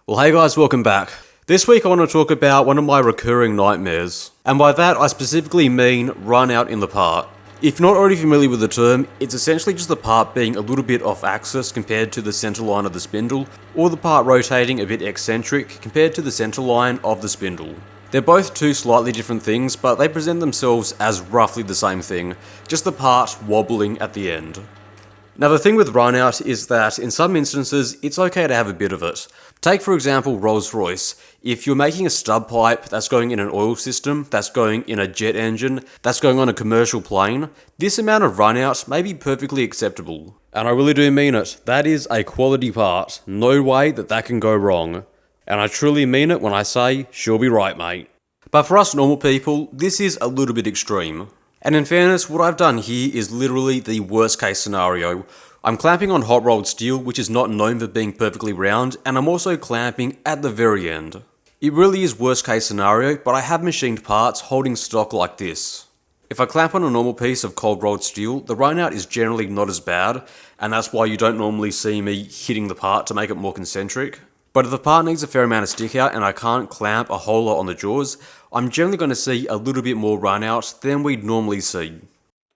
Well, hey guys, welcome back. This week I want to talk about one of my recurring nightmares. And by that I specifically mean run out in the part. If you're not already familiar with the term, it's essentially just the part being a little bit off axis compared to the center line of the spindle, or the part rotating a bit eccentric compared to the center line of the spindle. They're both two slightly different things, but they present themselves as roughly the same thing, just the part wobbling at the end. Now the thing with runout is that in some instances it's okay to have a bit of it. Take for example Rolls-Royce. If you're making a stub pipe that's going in an oil system, that's going in a jet engine, that's going on a commercial plane, this amount of runout may be perfectly acceptable. And I really do mean it. That is a quality part. No way that can go wrong. And I truly mean it when I say, she'll be right mate. But for us normal people, this is a little bit extreme. And in fairness, what I've done here is literally the worst case scenario. I'm clamping on hot rolled steel, which is not known for being perfectly round, and I'm also clamping at the very end. It really is worst case scenario, but I have machined parts holding stock like this. If I clamp on a normal piece of cold rolled steel, the runout is generally not as bad, and that's why you don't normally see me hitting the part to make it more concentric. But if the part needs a fair amount of stick out and I can't clamp a whole lot on the jaws, I'm generally going to see a little bit more run out than we'd normally see.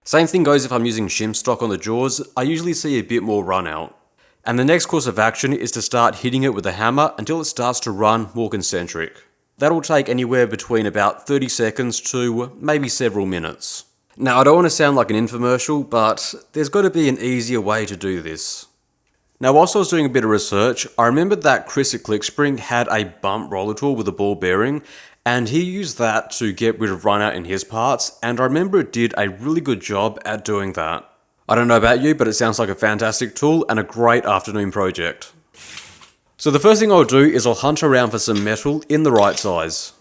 Same thing goes if I'm using shim stock on the jaws, I usually see a bit more run out. And the next course of action is to start hitting it with a hammer until it starts to run more concentric. That'll take anywhere between about 30 seconds to maybe several minutes. Now I don't want to sound like an infomercial, but there's got to be an easier way to do this. Now whilst I was doing a bit of research, I remembered that Chris at Clickspring had a bump roller tool with a ball bearing, and he used that to get rid of runout in his parts, and I remember it did a really good job at doing that. I don't know about you, but it sounds like a fantastic tool and a great afternoon project. So the first thing I'll do is I'll hunt around for some metal in the right size.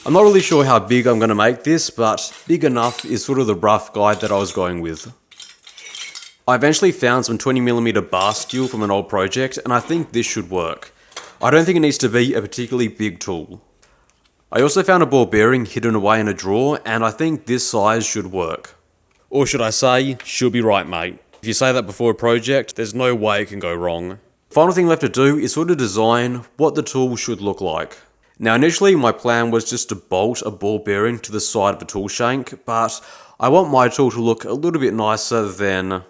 I'm not really sure how big I'm going to make this, but big enough is sort of the rough guide that I was going with. I eventually found some 20mm bar steel from an old project, and I think this should work. I don't think it needs to be a particularly big tool. I also found a ball bearing hidden away in a drawer, and I think this size should work. Or should I say, she'll be right mate. If you say that before a project, there's no way it can go wrong. Final thing left to do is sort of design what the tool should look like. Now initially my plan was just to bolt a ball bearing to the side of the tool shank, but I want my tool to look a little bit nicer than,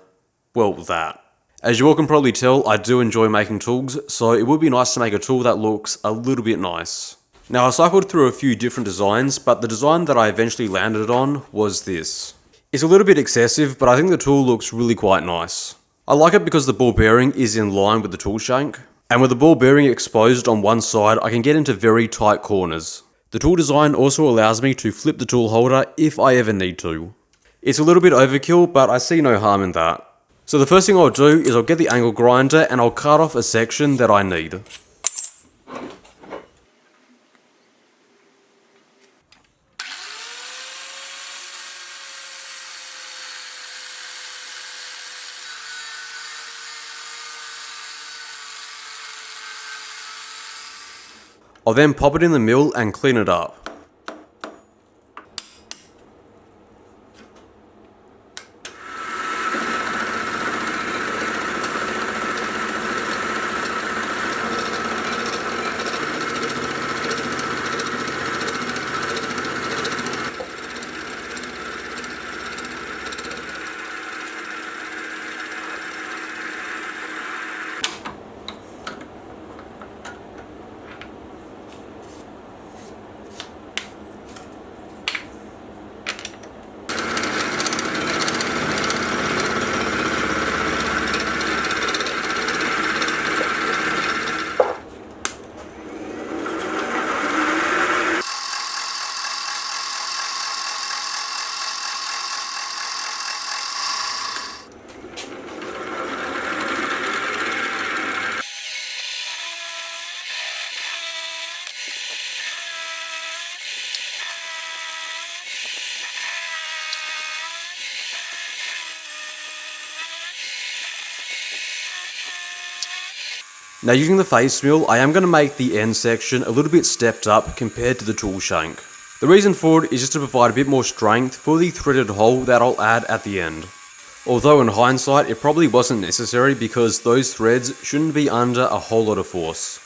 well, that. As you all can probably tell, I do enjoy making tools, so it would be nice to make a tool that looks a little bit nice. Now I cycled through a few different designs, but the design that I eventually landed on was this. It's a little bit excessive, but I think the tool looks really quite nice. I like it because the ball bearing is in line with the tool shank, and with the ball bearing exposed on one side, I can get into very tight corners. The tool design also allows me to flip the tool holder if I ever need to. It's a little bit overkill, but I see no harm in that. So the first thing I'll do is I'll get the angle grinder and I'll cut off a section that I need. I'll then pop it in the mill and clean it up. Now using the face mill, I am going to make the end section a little bit stepped up compared to the tool shank. The reason for it is just to provide a bit more strength for the threaded hole that I'll add at the end. Although in hindsight it probably wasn't necessary because those threads shouldn't be under a whole lot of force.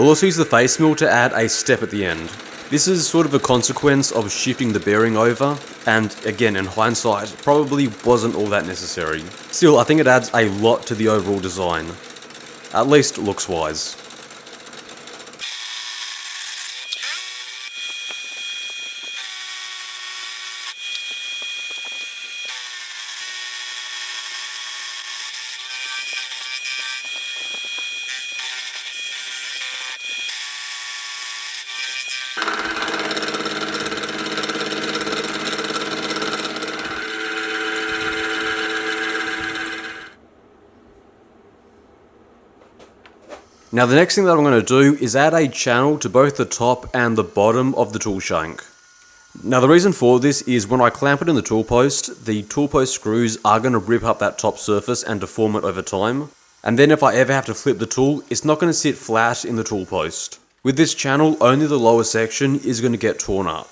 I'll also use the face mill to add a step at the end. This is sort of a consequence of shifting the bearing over, and again, in hindsight, probably wasn't all that necessary. Still, I think it adds a lot to the overall design, at least looks-wise. Now the next thing that I'm going to do is add a channel to both the top and the bottom of the tool shank. Now the reason for this is when I clamp it in the tool post screws are going to rip up that top surface and deform it over time. And then if I ever have to flip the tool, it's not going to sit flat in the tool post. With this channel, only the lower section is going to get torn up.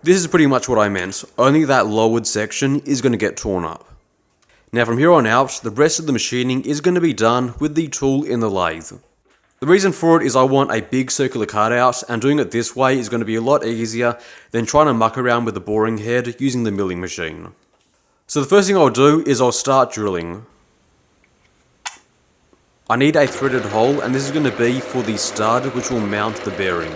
This is pretty much what I meant, only that lowered section is going to get torn up. Now from here on out, the rest of the machining is going to be done with the tool in the lathe. The reason for it is I want a big circular cutout, and doing it this way is going to be a lot easier than trying to muck around with the boring head using the milling machine. So the first thing I'll do is I'll start drilling. I need a threaded hole, and this is going to be for the stud which will mount the bearing.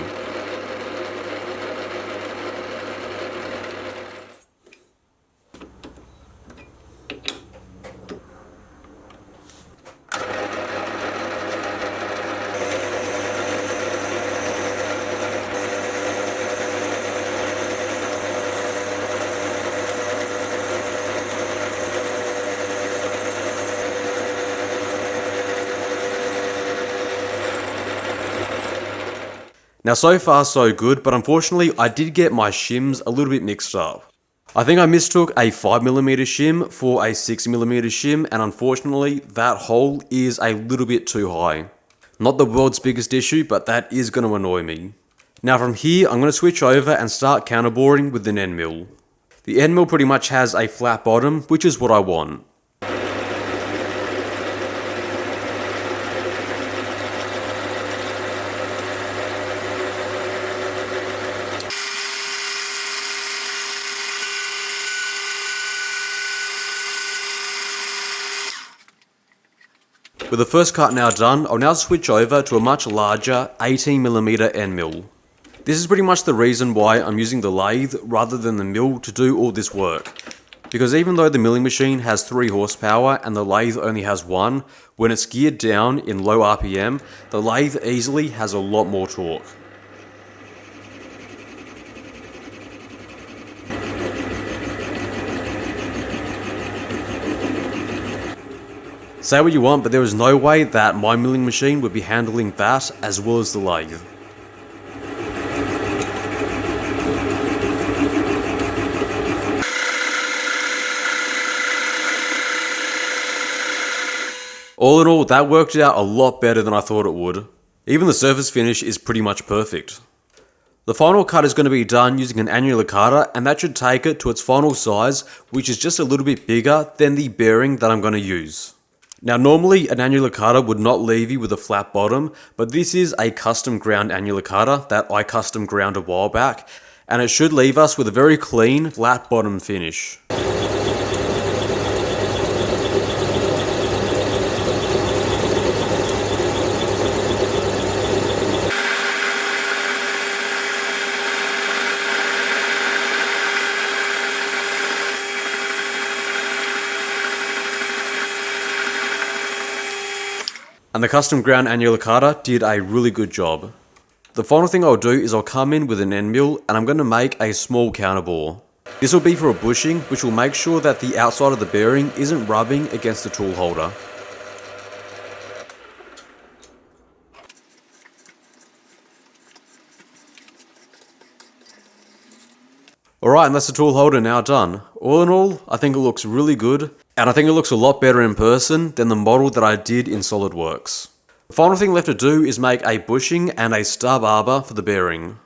Now so far so good, but unfortunately I did get my shims a little bit mixed up. I think I mistook a 5mm shim for a 6mm shim, and unfortunately that hole is a little bit too high. Not the world's biggest issue, but that is going to annoy me. Now from here I'm going to switch over and start counterboring with an end mill. The end mill pretty much has a flat bottom, which is what I want. With the first cut now done, I'll now switch over to a much larger 18mm end mill. This is pretty much the reason why I'm using the lathe rather than the mill to do all this work. Because even though the milling machine has 3 horsepower and the lathe only has 1, when it's geared down in low RPM, the lathe easily has a lot more torque. Say what you want, but there is no way that my milling machine would be handling that as well as the lathe. All in all, that worked out a lot better than I thought it would. Even the surface finish is pretty much perfect. The final cut is going to be done using an annular cutter, and that should take it to its final size, which is just a little bit bigger than the bearing that I'm going to use. Now normally an annular cutter would not leave you with a flat bottom, but this is a custom ground annular cutter that I custom ground a while back, and it should leave us with a very clean flat bottom finish. And the custom ground annular cutter did a really good job. The final thing I'll do is I'll come in with an end mill, and I'm going to make a small counterbore. This will be for a bushing, which will make sure that the outside of the bearing isn't rubbing against the tool holder. Alright, and that's the tool holder now done. All in all, I think it looks really good, and I think it looks a lot better in person than the model that I did in SolidWorks. The final thing left to do is make a bushing and a stub arbor for the bearing.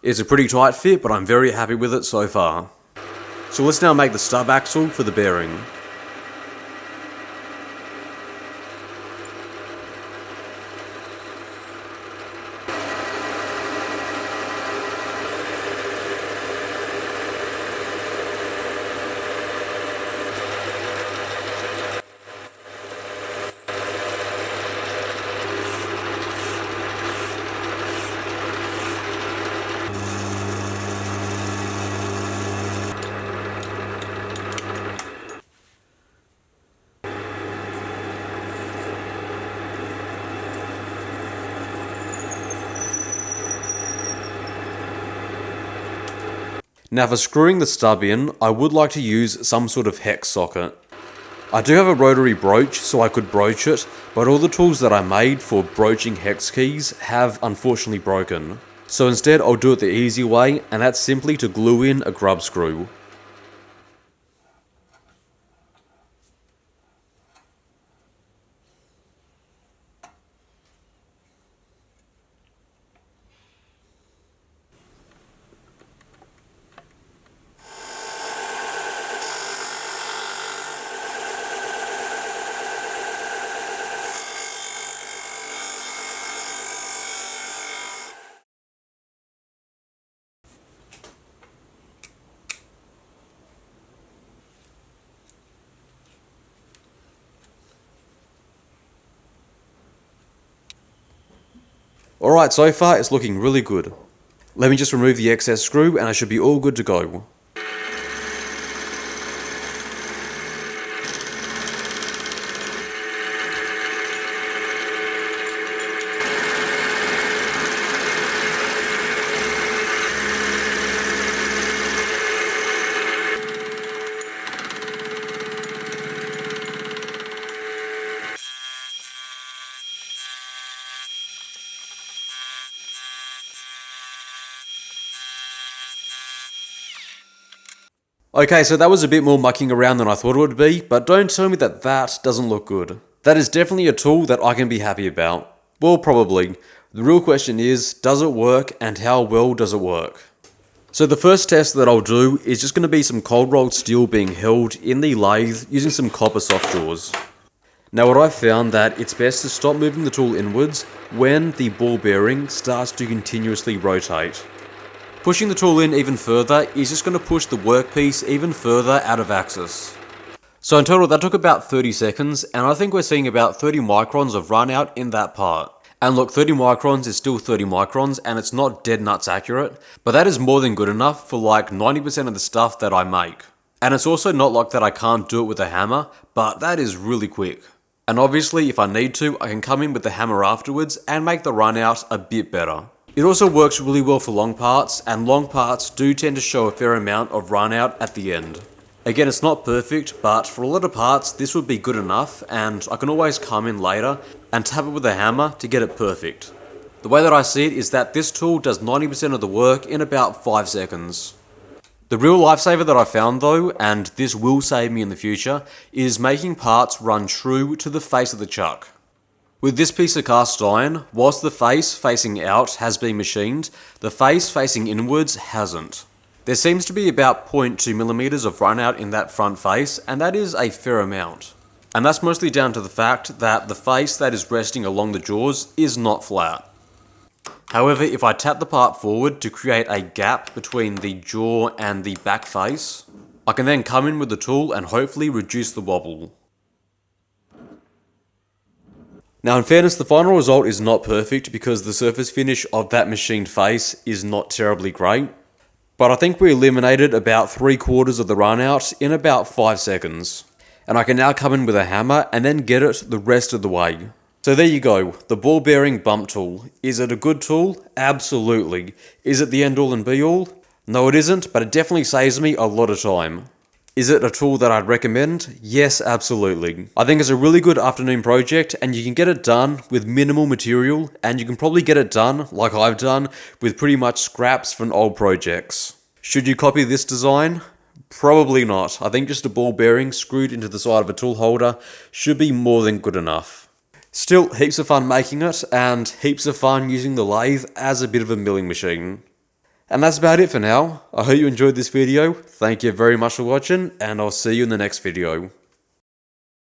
It's a pretty tight fit, but I'm very happy with it so far. So let's now make the stub axle for the bearing. Now for screwing the stub in, I would like to use some sort of hex socket. I do have a rotary broach, so I could broach it, but all the tools that I made for broaching hex keys have unfortunately broken. So instead I'll do it the easy way, and that's simply to glue in a grub screw. Alright, so far it's looking really good. Let me just remove the excess screw and I should be all good to go. Okay, so that was a bit more mucking around than I thought it would be, but don't tell me that that doesn't look good. That is definitely a tool that I can be happy about. Well, probably. The real question is, does it work and how well does it work? So the first test that I'll do is just going to be some cold rolled steel being held in the lathe using some copper soft jaws. Now what I've found that it's best to stop moving the tool inwards when the ball bearing starts to continuously rotate. Pushing the tool in even further is just going to push the workpiece even further out of axis. So in total that took about 30 seconds, and I think we're seeing about 30 microns of run out in that part. And look, 30 microns is still 30 microns and it's not dead nuts accurate, but that is more than good enough for like 90% of the stuff that I make. And it's also not like that I can't do it with a hammer, but that is really quick. And obviously if I need to, I can come in with the hammer afterwards and make the run out a bit better. It also works really well for long parts, and long parts do tend to show a fair amount of run out at the end. Again, it's not perfect, but for a lot of parts this would be good enough, and I can always come in later and tap it with a hammer to get it perfect. The way that I see it is that this tool does 90% of the work in about 5 seconds. The real lifesaver that I found though, and this will save me in the future, is making parts run true to the face of the chuck. With this piece of cast iron, whilst the face facing out has been machined, the face facing inwards hasn't. There seems to be about 0.2mm of run out in that front face, and that is a fair amount. And that's mostly down to the fact that the face that is resting along the jaws is not flat. However, if I tap the part forward to create a gap between the jaw and the back face, I can then come in with the tool and hopefully reduce the wobble. Now in fairness, the final result is not perfect because the surface finish of that machined face is not terribly great, but I think we eliminated about 3/4 of the run out in about 5 seconds. and I can now come in with a hammer and then get it the rest of the way. So there you go, the ball bearing bump tool. Is it a good tool? Absolutely. Is it the end all and be all? No it isn't, but it definitely saves me a lot of time. Is it a tool that I'd recommend? Yes, absolutely. I think it's a really good afternoon project and you can get it done with minimal material, and you can probably get it done, like I've done, with pretty much scraps from old projects. Should you copy this design? Probably not. I think just a ball bearing screwed into the side of a tool holder should be more than good enough. Still, heaps of fun making it, and heaps of fun using the lathe as a bit of a milling machine. And that's about it for now. I hope you enjoyed this video. Thank you very much for watching, and I'll see you in the next video.